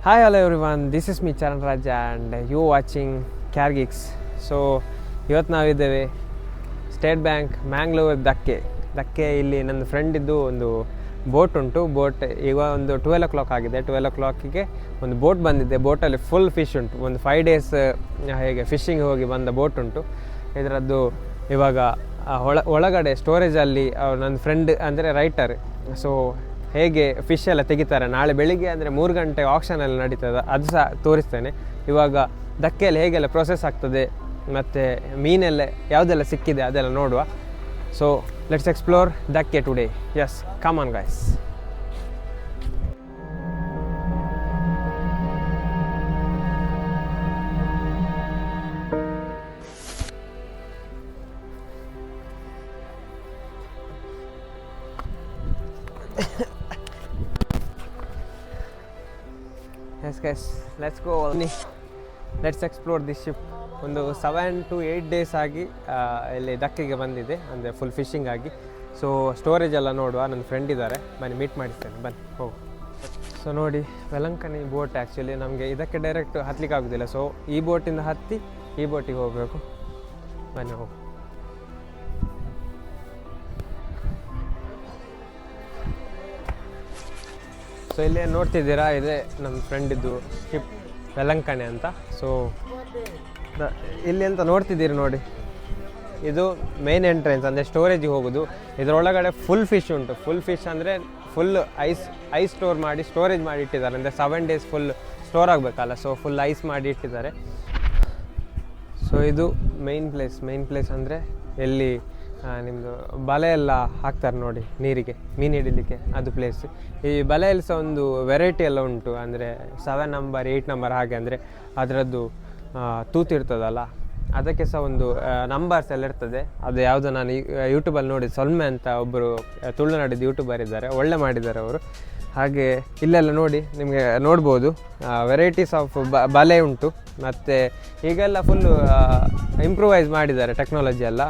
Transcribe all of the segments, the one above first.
Hi, hello everyone. This is me Charan Raj and you watching Care Geeks. So ಇವತ್ತು ನಾವಿದ್ದೇವೆ state bank Mangalore ಧಕ್ಕೆ ಇಲ್ಲಿ ನನ್ನ ಫ್ರೆಂಡಿದ್ದು ಒಂದು ಬೋಟ್ ಉಂಟು. ಬೋಟ್ ಈಗ ಒಂದು 12 o'clock ಆಗಿದೆ. 12 o'clockಗೆ ಒಂದು ಬೋಟ್ ಬಂದಿದೆ. ಬೋಟಲ್ಲಿ ಫುಲ್ ಫಿಶ್ ಉಂಟು. ಒಂದು 5 days ಹೇಗೆ ಫಿಶಿಂಗ್ ಹೋಗಿ ಬಂದ ಬೋಟ್ ಉಂಟು. ಇದರದ್ದು ಇವಾಗ ಒಳಗಡೆ ಸ್ಟೋರೇಜಲ್ಲಿ ನನ್ನ ಫ್ರೆಂಡ್ ಅಂದರೆ ರೈಟರ್. ಸೊ ಹೇಗೆ ಫಿಶ್ ಎಲ್ಲ ತೆಗಿತಾರೆ ನಾಳೆ ಬೆಳಿಗ್ಗೆ ಅಂದರೆ 3 ಗಂಟೆ ಆಕ್ಷನಲ್ಲಿ ನಡೀತದೆ, ಅದು ಸಹ ತೋರಿಸ್ತೇನೆ. ಇವಾಗ ಧಕ್ಕೆಯಲ್ಲಿ ಹೇಗೆಲ್ಲ ಪ್ರೊಸೆಸ್ ಆಗ್ತದೆ ಮತ್ತು ಮೀನೆಲ್ಲ ಯಾವುದೆಲ್ಲ ಸಿಕ್ಕಿದೆ ಅದೆಲ್ಲ ನೋಡುವ. ಸೊ ಲೆಟ್ಸ್ ಎಕ್ಸ್ಪ್ಲೋರ್ ಧಕ್ಕೆ today. Yes, come on guys. Yes guys, let's go. Let's explore this ship. ಒಂದು 7 to 8 days ಆಗಿ ಇಲ್ಲಿ ಧಕ್ಕೆಗೆ ಬಂದಿದೆ, ಅಂದರೆ ಫುಲ್ ಫಿಶಿಂಗ್ ಆಗಿ. ಸೊ ಸ್ಟೋರೇಜ್ ಎಲ್ಲ ನೋಡುವ. ನನ್ನ ಫ್ರೆಂಡ್ ಇದ್ದಾರೆ, ಬನ್ನಿ ಮೀಟ್ ಮಾಡಿಸ್ತೇನೆ, ಬನ್ನಿ ಹೋಗು. ಸೊ ನೋಡಿ, ವೆಲಂಕನಿ ಬೋಟ್ ಆ್ಯಕ್ಚುಲಿ ನಮಗೆ ಇದಕ್ಕೆ ಡೈರೆಕ್ಟ್ ಹತ್ತಲಿಕ್ಕೆ ಆಗೋದಿಲ್ಲ. ಸೊ ಈ ಬೋಟಿಂದ ಹತ್ತಿ ಈ ಬೋಟಿಗೆ ಹೋಗಬೇಕು. ಬನ್ನಿ ಹೋಗು. ಸೊ ಇಲ್ಲೇ ನೋಡ್ತಿದ್ದೀರಾ, ಇದೆ ನಮ್ಮ ಫ್ರೆಂಡಿದ್ದು ಶಿಪ್ ವೆಲಂಕಣಿ ಅಂತ. ಸೊ ಇಲ್ಲಿ ಅಂತ ನೋಡ್ತಿದ್ದೀರಿ ನೋಡಿ, ಇದು ಮೇನ್ ಎಂಟ್ರೆನ್ಸ್, ಅಂದರೆ ಸ್ಟೋರೇಜಿಗೆ ಹೋಗೋದು. ಇದರೊಳಗಡೆ ಫುಲ್ ಫಿಶ್ ಉಂಟು. ಫುಲ್ ಫಿಶ್ ಅಂದರೆ ಫುಲ್ ಐಸ್ ಸ್ಟೋರ್ ಮಾಡಿ ಸ್ಟೋರೇಜ್ ಮಾಡಿ ಇಟ್ಟಿದ್ದಾರೆ. ಅಂದರೆ 7 days ಫುಲ್ ಸ್ಟೋರ್ ಆಗಬೇಕಲ್ಲ, ಸೊ ಫುಲ್ ಐಸ್ ಮಾಡಿ ಇಟ್ಟಿದ್ದಾರೆ. ಸೊ ಇದು ಮೇನ್ ಪ್ಲೇಸ್ ಅಂದರೆ ಎಲ್ಲಿ ನಿಮ್ಮದು ಬಲೆ ಎಲ್ಲ ಹಾಕ್ತಾರೆ ನೋಡಿ ನೀರಿಗೆ, ಮೀನು ಹಿಡಿಲಿಕ್ಕೆ, ಅದು ಪ್ಲೇಸ್. ಈ ಬಲೆಯಲ್ಲಿ ಸಹ ಒಂದು ವೆರೈಟಿ ಎಲ್ಲ ಉಂಟು, ಅಂದರೆ 7 number 8 number ಹಾಗೆ. ಅಂದರೆ ಅದರದ್ದು ತೂತಿರ್ತದಲ್ಲ, ಅದಕ್ಕೆ ಸಹ ಒಂದು ನಂಬರ್ಸ್ ಎಲ್ಲ ಇರ್ತದೆ. ಅದು ಯಾವುದೋ ನಾನು ಯೂಟ್ಯೂಬಲ್ಲಿ ನೋಡಿ, ಸೊಲ್ಮೆ ಅಂತ ಒಬ್ಬರು ತುಳುನಾಡಿದ್ದು ಯೂಟ್ಯೂಬರ್ ಇದ್ದಾರೆ, ಒಳ್ಳೆ ಮಾಡಿದ್ದಾರೆ ಅವರು. ಹಾಗೆ ಇಲ್ಲೆಲ್ಲ ನೋಡಿ, ನಿಮಗೆ ನೋಡ್ಬೋದು ವೆರೈಟೀಸ್ ಆಫ್ ಬಲೆ ಉಂಟು. ಮತ್ತು ಈಗೆಲ್ಲ ಫುಲ್ಲು ಇಂಪ್ರೂವೈಸ್ ಮಾಡಿದ್ದಾರೆ ಟೆಕ್ನಾಲಜಿ ಎಲ್ಲ.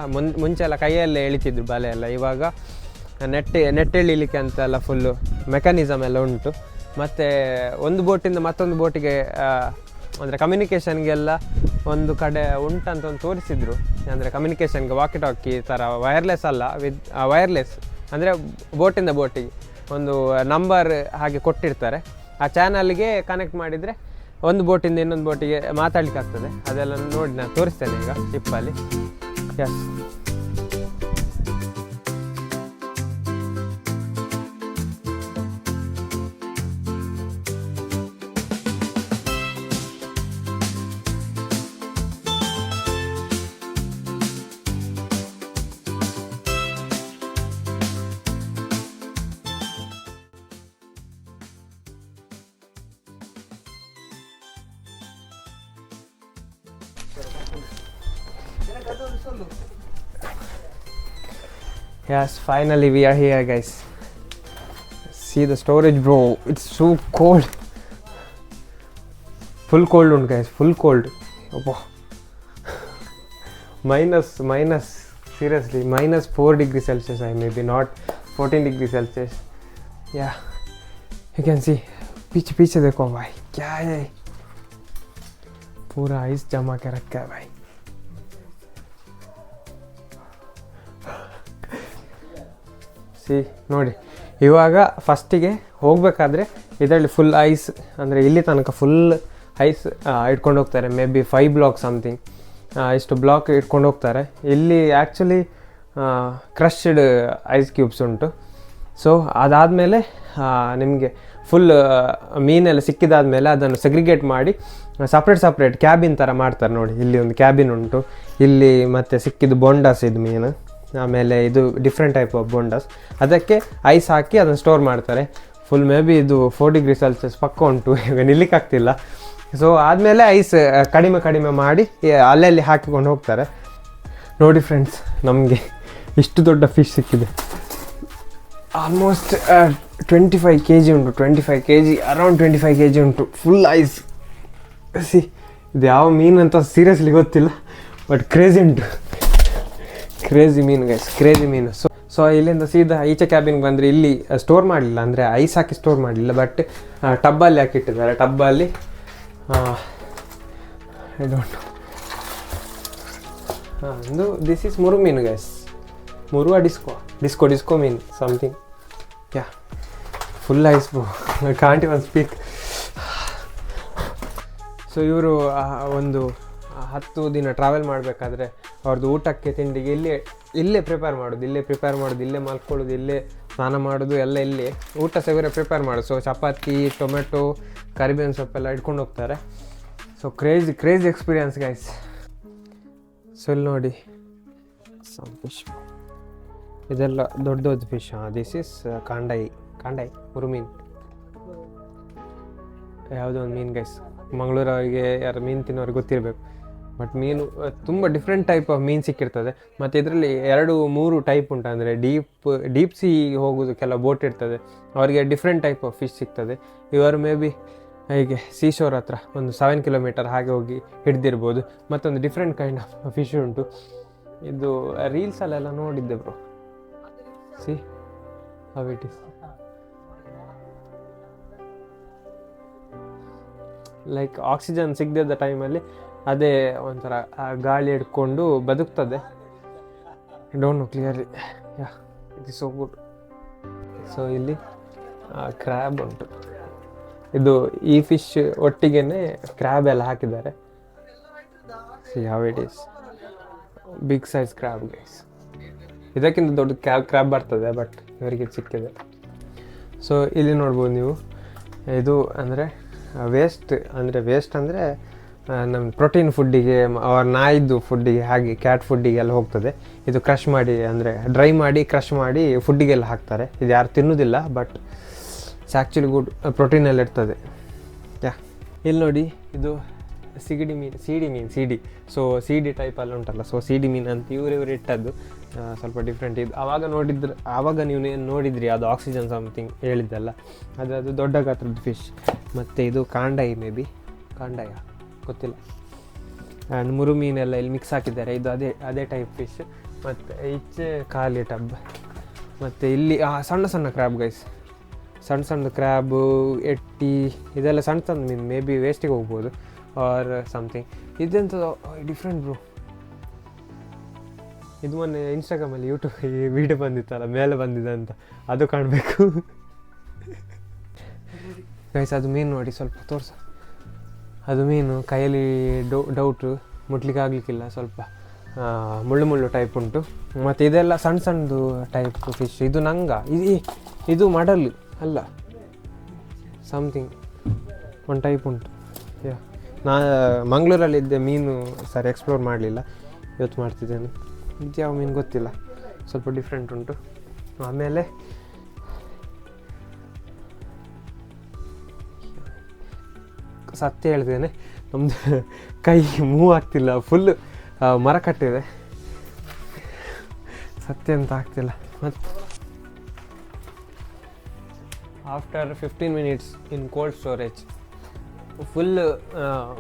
ಮುಂಚೆ ಎಲ್ಲ ಕೈಯಲ್ಲೇ ಎಳಿತಿದ್ರು ಬಲೆ ಎಲ್ಲ, ಇವಾಗ ನೆಟ್ ಎಳಿಲಿಕ್ಕೆ ಅಂತೆಲ್ಲ ಫುಲ್ಲು ಮೆಕ್ಯಾನಿಸಮ್ ಎಲ್ಲ ಉಂಟು. ಮತ್ತು ಒಂದು ಬೋಟಿಂದ ಮತ್ತೊಂದು ಬೋಟಿಗೆ ಅಂದರೆ ಕಮ್ಯುನಿಕೇಷನ್ಗೆಲ್ಲ ಒಂದು ಕಡೆ ಉಂಟಂತ ಒಂದು ತೋರಿಸಿದ್ರು. ಅಂದರೆ ಕಮ್ಯುನಿಕೇಷನ್ಗೆ ವಾಕಿ ಟಾಕಿ ಥರ, ವೈರ್ಲೆಸ್ ಅಲ್ಲ, ವೈರ್ಲೆಸ್ ಅಂದರೆ ಬೋಟಿಂದ ಬೋಟಿಗೆ ಒಂದು ನಂಬರ್ ಹಾಗೆ ಕೊಟ್ಟಿರ್ತಾರೆ. ಆ ಚಾನಲ್ಗೆ ಕನೆಕ್ಟ್ ಮಾಡಿದರೆ ಒಂದು ಬೋಟಿಂದ ಇನ್ನೊಂದು ಬೋಟಿಗೆ ಮಾತಾಡ್ಲಿಕ್ಕೆ ಆಗ್ತದೆ. ಅದೆಲ್ಲ ನೋಡಿ ನಾನು ತೋರಿಸ್ತೇನೆ ಈಗ ಶಿಪ್ಪಲ್ಲಿ. Yes, yes, finally we are here guys. See the storage bro, it's so cold. Full cold unt guys, full cold. Appa. minus seriously -4 degrees Celsius. I maybe not 14 degrees Celsius. Yeah, you can see पीछे देखो भाई, क्या है, पूरा ice जमा के रखा है भाई. ಸಿ ನೋಡಿ, ಇವಾಗ ಫಸ್ಟಿಗೆ ಹೋಗಬೇಕಾದ್ರೆ ಇದರಲ್ಲಿ ಫುಲ್ ಐಸ್, ಅಂದರೆ ಇಲ್ಲಿ ತನಕ ಫುಲ್ ಐಸ್ ಇಟ್ಕೊಂಡು ಹೋಗ್ತಾರೆ. ಮೇ ಬಿ 5 blocks ಸಮಥಿಂಗ್, ಇಷ್ಟು ಬ್ಲಾಕ್ ಇಟ್ಕೊಂಡು ಹೋಗ್ತಾರೆ. ಇಲ್ಲಿ ಆ್ಯಕ್ಚುಲಿ ಕ್ರಶ್ಡ್ ಐಸ್ ಕ್ಯೂಬ್ಸ್ ಉಂಟು. ಸೊ ಅದಾದಮೇಲೆ ನಿಮಗೆ ಫುಲ್ ಮೀನೆಲ್ಲ ಸಿಕ್ಕಿದಾದ್ಮೇಲೆ ಅದನ್ನು ಸೆಗ್ರಿಗೇಟ್ ಮಾಡಿ ಸಪ್ರೇಟ್ ಕ್ಯಾಬಿನ್ ಥರ ಮಾಡ್ತಾರೆ ನೋಡಿ. ಇಲ್ಲಿ ಒಂದು ಕ್ಯಾಬಿನ್ ಉಂಟು, ಇಲ್ಲಿ ಮತ್ತು ಸಿಕ್ಕಿದ್ದು ಬೊಂಡಾಸ್ ಇದು ಮೀನು, ಆಮೇಲೆ ಇದು ಡಿಫ್ರೆಂಟ್ ಟೈಪ್ ಆಫ್ ಬೊಂಡಾಸ್, ಅದಕ್ಕೆ ಐಸ್ ಹಾಕಿ ಅದನ್ನು ಸ್ಟೋರ್ ಮಾಡ್ತಾರೆ. ಫುಲ್ ಮೇ ಬಿ ಇದು 4 degrees Celsius ಪಕ್ಕ ಉಂಟು, ಈಗ ನಿಲ್ಲಿಕ್ಕಾಗ್ತಿಲ್ಲ. ಸೊ ಆದಮೇಲೆ ಐಸ್ ಕಡಿಮೆ ಮಾಡಿ ಅಲ್ಲಲ್ಲಿ ಹಾಕಿಕೊಂಡು ಹೋಗ್ತಾರೆ. ನೋಡಿ ಫ್ರೆಂಡ್ಸ್, ನಮಗೆ ಇಷ್ಟು ದೊಡ್ಡ ಫಿಶ್ ಸಿಕ್ಕಿದೆ. ಆಲ್ಮೋಸ್ಟ್ 25 kg ಉಂಟು, 25 kg, ಅರೌಂಡ್ 25 kg ಉಂಟು. Full ice. ಸಿ, ಇದು ಯಾವ ಮೀನು ಅಂತ ಸೀರಿಯಸ್ಲಿ ಗೊತ್ತಿಲ್ಲ, ಬಟ್ ಕ್ರೇಜಿ ಉಂಟು. ಕ್ರೇಜಿ ಮೀನು ಗೈಸ್, ಕ್ರೇಜಿ ಮೀನು. ಸೊ ಇಲ್ಲಿಂದ ಸೀದಾ ಈಚೆ ಕ್ಯಾಬಿನ್ಗೆ ಬಂದರೆ ಇಲ್ಲಿ ಸ್ಟೋರ್ ಮಾಡಲಿಲ್ಲ, ಅಂದರೆ ಐಸ್ ಹಾಕಿ ಸ್ಟೋರ್ ಮಾಡಲಿಲ್ಲ, ಬಟ್ ಟಬ್ಬಲ್ಲಿ ಹಾಕಿಟ್ಟಿದ್ದಾರೆ. ಟಬ್ಬಲ್ಲಿ ಐ ಡೋಂಟ್ ಒಂದು ದಿಸ್ ಈಸ್ ಮುರು ಮೀನು ಗೈಸ್, ಮುರುವ ಡಿಸ್ಕೋ ಮೀನ್ something. Yeah full ice bro, can't even speak. So ಇವರು ಒಂದು 10 ದಿನ ಟ್ರಾವೆಲ್ ಮಾಡಬೇಕಾದ್ರೆ ಅವ್ರದ್ದು ಊಟಕ್ಕೆ ತಿಂಡಿಗೆ ಇಲ್ಲೇ ಪ್ರಿಪೇರ್ ಮಾಡೋದು, ಇಲ್ಲೇ ಮಲ್ಕೊಳ್ಳೋದು, ಇಲ್ಲೇ ಸ್ನಾನ ಮಾಡೋದು ಎಲ್ಲ ಇಲ್ಲೇ, ಊಟ ಸಹ ಪ್ರಿಪೇರ್ ಮಾಡೋದು. ಸೊ ಚಪಾತಿ, ಟೊಮೆಟೊ, ಕರಿಬೇವಿನ ಸೊಪ್ಪೆಲ್ಲ ಇಟ್ಕೊಂಡು ಹೋಗ್ತಾರೆ. So crazy experience guys. So ಇಲ್ಲಿ ನೋಡಿ ಸಮ್ ಫಿಶ್, ಇದೆಲ್ಲ ದೊಡ್ಡ ಫಿಶ್. ದಿಸ್ ಇಸ್ ಕಾಂಡಾಯಿ ಮುರು ಮೀನು, ಯಾವುದೋ ಒಂದು ಮೀನು ಗೈಸ್. ಮಂಗಳೂರವರಿಗೆ ಯಾರು ಮೀನು ತಿನ್ನೋರಿಗೆ ಗೊತ್ತಿರಬೇಕು. ಬಟ್ ಮೀನು ತುಂಬ ಡಿಫ್ರೆಂಟ್ ಟೈಪ್ ಆಫ್ ಮೀನು ಸಿಕ್ಕಿರ್ತದೆ. ಮತ್ತು ಇದರಲ್ಲಿ 2-3 ಟೈಪ್ ಉಂಟು. ಅಂದರೆ ಡೀಪ್ ಸಿ ಹೋಗೋದು ಕೆಲವು ಬೋಟ್ ಇರ್ತದೆ, ಅವರಿಗೆ ಡಿಫ್ರೆಂಟ್ ಟೈಪ್ ಆಫ್ ಫಿಶ್ ಸಿಗ್ತದೆ. ಇವರು ಮೇ ಬಿ ಹೀಗೆ ಸೀಶೋರ್ ಹತ್ರ ಒಂದು 7 ಕಿಲೋಮೀಟರ್ ಹಾಗೆ ಹೋಗಿ ಹಿಡ್ದಿರ್ಬೋದು. ಮತ್ತೊಂದು ಡಿಫ್ರೆಂಟ್ ಕೈಂಡ್ ಆಫ್ ಫಿಶ್ ಉಂಟು. ಇದು ರೀಲ್ಸಲ್ಲೆಲ್ಲ ನೋಡಿದ್ದೆ bro. See how it is, like oxygen ಸಿಗದಿದ್ದ ಟೈಮಲ್ಲಿ ಅದೇ ಒಂಥರ ಗಾಳಿ ಹಿಡ್ಕೊಂಡು ಬದುಕ್ತದೆ. Don't know clearly. Yeah it is so good. So ಇಲ್ಲಿ ಕ್ರ್ಯಾಬ್ ಉಂಟು. ಇದು ಈ ಫಿಶ್ ಒಟ್ಟಿಗೆ ಕ್ರ್ಯಾಬ್ ಎಲ್ಲ ಹಾಕಿದ್ದಾರೆ. See how it is, big size crab guys. ಇದಕ್ಕಿಂತ ದೊಡ್ಡ ಕ್ರ್ಯಾಬ್ ಬರ್ತದೆ, ಬಟ್ ಇವರಿಗೆ ಸಿಕ್ಕಿದೆ. ಸೊ ಇಲ್ಲಿ ನೋಡ್ಬೋದು ನೀವು, ಇದು ಅಂದರೆ ವೇಸ್ಟ್ ಅಂದರೆ ನಮ್ಮ ಪ್ರೋಟೀನ್ ಫುಡ್ಡಿಗೆ, ಅವರ ನಾಯಿದ್ದು ಫುಡ್ಡಿಗೆ, ಹಾಗೆ ಕ್ಯಾಟ್ ಫುಡ್ಡಿಗೆಲ್ಲ ಹೋಗ್ತದೆ. ಇದು ಕ್ರಷ್ ಮಾಡಿ, ಅಂದರೆ ಡ್ರೈ ಮಾಡಿ ಕ್ರಷ್ ಮಾಡಿ ಫುಡ್ಡಿಗೆಲ್ಲ ಹಾಕ್ತಾರೆ. ಇದು ಯಾರು ತಿನ್ನೋದಿಲ್ಲ, but it's actually good, protein ಎಲ್ಲ ಇರ್ತದೆ. ಯಾ ಇಲ್ಲಿ ನೋಡಿ, ಇದು ಸಿಡಿ. ಸೊ ಸಿಡಿ ಟೈಪಲ್ಲಿ ಉಂಟಲ್ಲ, ಸೊ ಸಿಡಿ ಮೀನು ಅಂತ ಇವರು ಇಟ್ಟದ್ದು. ಸ್ವಲ್ಪ ಡಿಫ್ರೆಂಟ್. ಇದು ಆವಾಗ ನೀವು ನೋಡಿದ್ರಿ ಅದು ಆಕ್ಸಿಜನ್ ಸಮಥಿಂಗ್ ಹೇಳಿದ್ದಲ್ಲ, ಅದು ದೊಡ್ಡ ಗಾತ್ರದ ಫಿಶ್. ಮತ್ತು ಇದು ಕಾಂಡಾಯಿ, ಮೇ ಬಿ ಕಾಂಡಾಯ ಗೊತ್ತಿಲ್ಲ. ಆ್ಯಂಡ್ ಮುರು ಮೀನೆಲ್ಲ ಇಲ್ಲಿ ಮಿಕ್ಸ್ ಹಾಕಿದ್ದಾರೆ. ಇದು ಅದೇ ಟೈಪ್ ಫಿಶ್. ಮತ್ತು ಈಚೆ ಖಾಲಿ ಟಬ್. ಮತ್ತು ಇಲ್ಲಿ ಸಣ್ಣ ಕ್ರ್ಯಾಬ್ ಗೈಸ್, ಸಣ್ಣ ಕ್ರ್ಯಾಬು, ಎಟ್ಟಿ, ಇದೆಲ್ಲ ಸಣ್ಣ ಮೀನು. ಮೇ ಬಿ ವೇಸ್ಟಿಗೆ ಹೋಗ್ಬೋದು ಆರ್ ಸಮಥಿಂಗ್. ಇದೆಂತ ಡಿಫ್ರೆಂಟ್ ಬ್ರೋ. ಇದು ಮೊನ್ನೆ ಇನ್ಸ್ಟಾಗ್ರಾಮಲ್ಲಿ ಯೂಟ್ಯೂಬ್ ವಿಡಿಯೋ ಬಂದಿತ್ತಲ್ಲ, ಮೇಲೆ ಬಂದಿದೆ ಅಂತ, ಅದು ಕಾಣಬೇಕು ಗೈಸ್. ಅದು ಮೀನು ನೋಡಿ, ಸ್ವಲ್ಪ ತೋರಿಸ. ಅದು ಮೀನು ಕೈಯಲ್ಲಿ ಡೌಟು, ಮುಟ್ಲಿಕ್ಕೆ ಆಗಲಿಕ್ಕಿಲ್ಲ, ಸ್ವಲ್ಪ ಮುಳ್ಳು ಟೈಪ್ ಉಂಟು. ಮತ್ತು ಇದೆಲ್ಲ ಸಣ್ಣದು ಟೈಪ್ ಫಿಶ್. ಇದು ಇದು ಮಡಲು ಅಲ್ಲ, ಸಮಥಿಂಗ್ ಒಂದು ಟೈಪ್ ಉಂಟು. ಯಾ ನಾ ಮಂಗಳೂರಲ್ಲಿದ್ದೆ, ಮೀನು ಸರಿ ಎಕ್ಸ್ಪ್ಲೋರ್ ಮಾಡಲಿಲ್ಲ, ಇವತ್ತು ಮಾಡ್ತಿದ್ದೇನೆ. ಇದು ಯಾವ ಮೀನು ಗೊತ್ತಿಲ್ಲ, ಸ್ವಲ್ಪ ಡಿಫ್ರೆಂಟ್ ಉಂಟು. ಆಮೇಲೆ ಸತ್ಯ ಹೇಳ್ತೇನೆ, ನಮ್ಮದು ಕೈ ಮೂವ್ ಆಗ್ತಿಲ್ಲ, ಫುಲ್ಲು ಮರ ಕಟ್ಟಿದೆ, ಸತ್ಯ ಅಂತ ಆಗ್ತಿಲ್ಲ. ಮತ್ತು after 15 minutes in cold storage full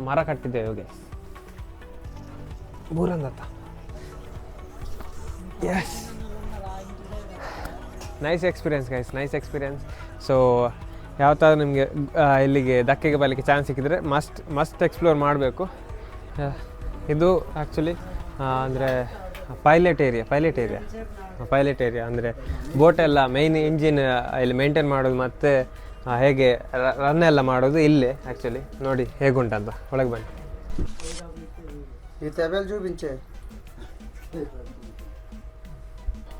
ಮರ ಕಟ್ಟಿದ್ದೇವೆ ಗೈಸ್. ಬೂರಂದತ್ತ. Yes, nice experience guys, nice experience. So ಯಾವತ್ತಾದ್ರೂ ನಿಮಗೆ ಇಲ್ಲಿಗೆ ಧಕ್ಕೆಗೆ ಬರಲಿಕ್ಕೆ ಚಾನ್ಸ್ ಸಿಕ್ಕಿದ್ರೆ ಮಸ್ಟ್ ಎಕ್ಸ್ಪ್ಲೋರ್ ಮಾಡಬೇಕು. ಇದು ಆ್ಯಕ್ಚುಲಿ ಅಂದರೆ ಪೈಲಟ್ ಏರಿಯಾ ಅಂದರೆ ಬೋಟೆಲ್ಲ ಮೇಯ್ನ್ ಇಂಜಿನ್ ಇಲ್ಲಿ ಮೇಂಟೈನ್ ಮಾಡೋದು, ಮತ್ತು ಹೇಗೆ ರನ್ ಎಲ್ಲ ಮಾಡೋದು ಇಲ್ಲೇ. ಆ್ಯಕ್ಚುಲಿ ನೋಡಿ ಹೇಗುಂಟಂತ, ಒಳಗೆ ಬನ್ನಿ.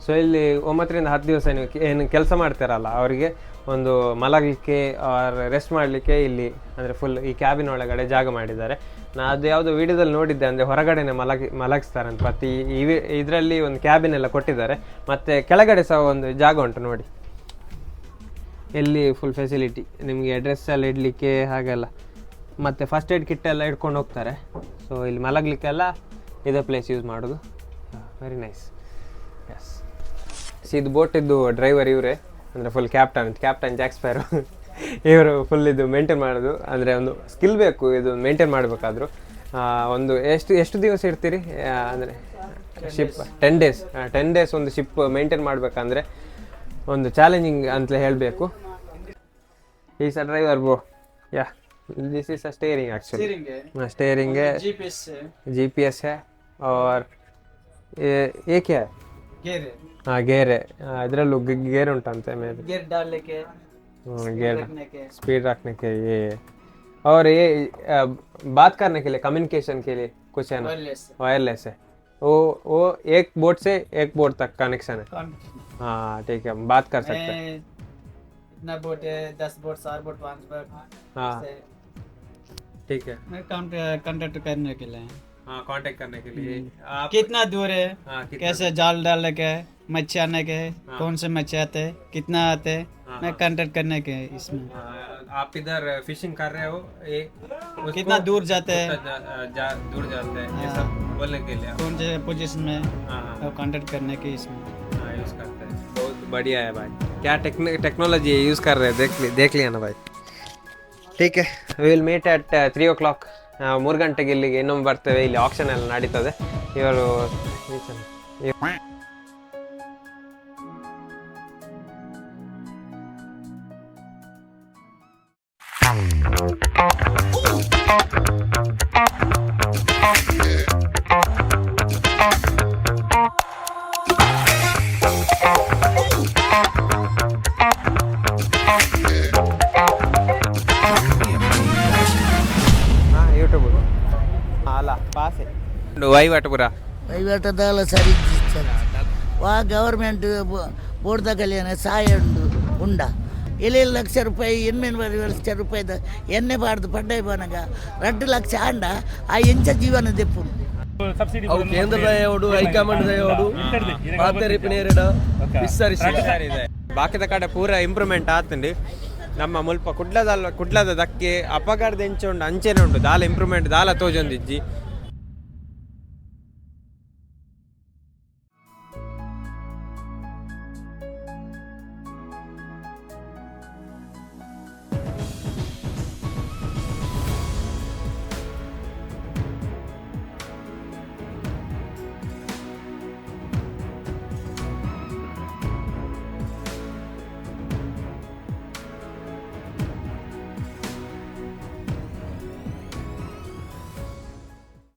ಸೊ ಇಲ್ಲಿ 9 ರಿಂದ 10 ದಿವಸ ನೀವು ಏನು ಕೆಲಸ ಮಾಡ್ತಾರಲ್ಲ, ಅವರಿಗೆ ಒಂದು ಮಲಗಲಿಕ್ಕೆ ಆರ್ ರೆಸ್ಟ್ ಮಾಡಲಿಕ್ಕೆ ಇಲ್ಲಿ ಅಂದರೆ ಫುಲ್ ಈ ಕ್ಯಾಬಿನ್ ಒಳಗಡೆ ಜಾಗ ಮಾಡಿದ್ದಾರೆ. ನಾನು ಅದು ಯಾವುದೋ ವೀಡಿಯೋದಲ್ಲಿ ನೋಡಿದ್ದೆ, ಅಂದರೆ ಹೊರಗಡೆನೇ ಮಲಗಿಸ್ತಾರಂತ. ಮತ್ತು ಇದರಲ್ಲಿ ಒಂದು ಕ್ಯಾಬಿನ್ ಎಲ್ಲ ಕೊಟ್ಟಿದ್ದಾರೆ, ಮತ್ತು ಕೆಳಗಡೆ ಸಹ ಒಂದು ಜಾಗ ಉಂಟು ನೋಡಿ, ಇಲ್ಲಿ ಫುಲ್ ಫೆಸಿಲಿಟಿ ನಿಮಗೆ ಡ್ರೆಸ್ ಎಲ್ಲ ಇಡಲಿಕ್ಕೆ ಹಾಗೆಲ್ಲ. ಮತ್ತು ಫಸ್ಟ್ ಏಡ್ ಕಿಟ್ ಎಲ್ಲ ಇಟ್ಕೊಂಡು ಹೋಗ್ತಾರೆ. ಸೊ ಇಲ್ಲಿ ಮಲಗಲಿಕ್ಕೆಲ್ಲ ಇದೇ ಪ್ಲೇಸ್ ಯೂಸ್ ಮಾಡೋದು. Very nice. ಎಸ್, ಇದು ಬೋಟಿದ್ದು ಡ್ರೈವರ್ ಇವರೇ, ಅಂದರೆ ಫುಲ್ ಕ್ಯಾಪ್ಟನ್ ಜಾಕ್ ಸ್ಪ್ಯಾರೋ ಇವರು ಫುಲ್ ಇದು ಮೇಂಟೈನ್ ಮಾಡೋದು. ಅಂದರೆ ಒಂದು ಸ್ಕಿಲ್ ಬೇಕು ಇದು ಮೇಂಟೈನ್ ಮಾಡಬೇಕಾದ್ರೂ. ಒಂದು ಎಷ್ಟು ದಿವಸ ಇರ್ತೀರಿ ಅಂದರೆ ಶಿಪ್ 10 ಡೇಸ್ ಒಂದು ಶಿಪ್ ಮೇಂಟೈನ್ ಮಾಡಬೇಕಂದ್ರೆ ಒಂದು ಚಾಲೆಂಜಿಂಗ್ ಅಂತಲೇ ಹೇಳಬೇಕು. Is a driver bro. Yeah this is a steering actually. Steering है, जीपीएस है और ये क्या है? गेयर. हाँ गेयर है. ಇದರಲ್ಲೂ ಗೇರ್ ಉಂಟಂತೆ ಮೇಲೆ. गेयर डालने के, गेयर रखने के, स्पीड रखने के ये और ये बात करने के लिए कम्युनिकेशन के लिए कुछ है ना, वायरलेस है. वो एक बोर्ड से एक बोर्ड तक कनेक्शन है. हाँ ठीक है, हम बात कर सकते हैं. इतना बोट है, 10 बोट, 4 बोट, 5 बोट. हाँ ठीक है. मैं कांटेक्ट करने के लिए. हाँ कांटेक्ट करने के लिए आप कितना दूर है, हाँ, कितना कैसे जाल डालने के, मच्छी आने के, कौन से मच्छी आते, कितना आते, मैं कांटेक्ट करने के इसमें. आप इधर फिशिंग कर रहे हो, ये कितना दूर जाते हैं, दूर जाते हैं, ये सब बोलने के लिए. कौन से पोजीशन में हाँ कांटेक्ट करने के इसमें. हाँ यूज़ करते हैं. बहुत बढ़िया है भाई, क्या टेक्नोलॉजी यूज़ कर रहे हैं, देख लिया ना भाई. ठीक है, ವಿಲ್ ಮೀಟ್ ಅಟ್ 3 o'clock. 3 ಗಂಟೆಗೆ ಇಲ್ಲಿಗೆ ಇನ್ನೊಮ್ಮೆ ಬರ್ತೇವೆ. ಇಲ್ಲಿ ಆಕ್ಷನ್ ಎಲ್ಲ ನಡೀತದೆ. ಇವರು ಯೂಟ್ಯೂಬ್ ಅಲ್ಲ ಪಾಸೆ ವಹಿವಾಟುಪುರ ವಹಿವಾಟದಾಲ ಸರಿ ವಾ ಗవర్నమెంట్ బోర్డు కలిగిన సాయండు ఉండ 7 లక్ష రూపాయి 8 లక్ష రూపాయి ಎಣ್ಣೆ ಬಾರ್ದು ಪಡ್ಡಾಯಿ ಬನಗ 2 ಲಕ್ಷ ಆಂಡ ಆ ಎಂಚ ಜೀವನ ದೆಪ್ಪು ಅವು ಕೇಂದ್ರದ ಯಾವುದು ಹೈಕಮಾಂಡ್ ಯಾವುದು ಪಾತೆ ರಿಪೇರಿಡ ವಿಸ್ತರಿಸಿದೆ. ಬಾಕಿದ ಕಡೆ ಪೂರ ಇಂಪ್ರೂವ್ಮೆಂಟ್ ಆತಂಡಿ. ನಮ್ಮ ಮುಲ್ಪ ಕುಡ್ಲದ ದಕ್ಕೆ ಅಪಘಾತದ ಎಂಚ ಉಂಡು ಅಂಚೆನೆ ಉಂಡು ದಾಲ ಇಂಪ್ರೂವ್ಮೆಂಟ್ ದಾಲ ತೋಜೊಂದಿಜ್ಜಿ